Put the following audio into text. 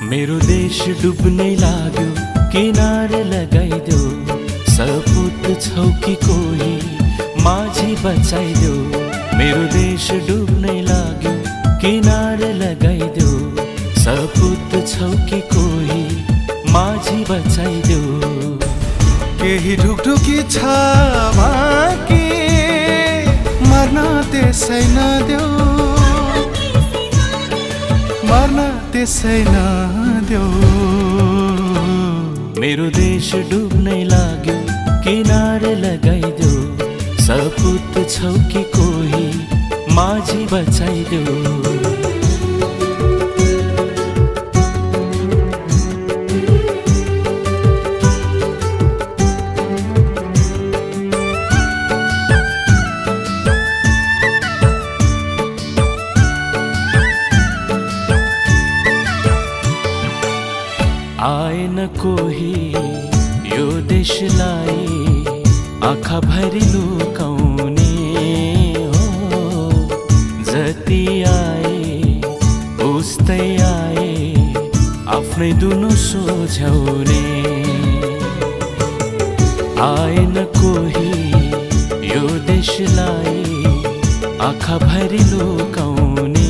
मेरो देश डुब्नै लाग्यो, किनारे लगाइदेऊ। सपुत छौ कि कोही माझी बचाइदेऊ। मेरो देश डुब्नै लाग्यो, किनारे लगाइदेऊ। सपुत छौ कि कोही माझी बचाइदेऊ। केही ढुकढुकी छ बाँकी, मर्न त्यसै नदेऊ, मर्न त्यसै नदेऊ। मेरो देश डुब्नै लाग्यो, किनारे लगाइदेऊ। सपुत छौ कि कोही माझी बचाइदेऊ। आएन कोही यो देशलाई आँखा भरी लुकाउने हो। जति आए उस्तै आए आफ्नै दुनो सोझ्याउने। आएन कोही यो देशलाई आँखा भरी लुकाउने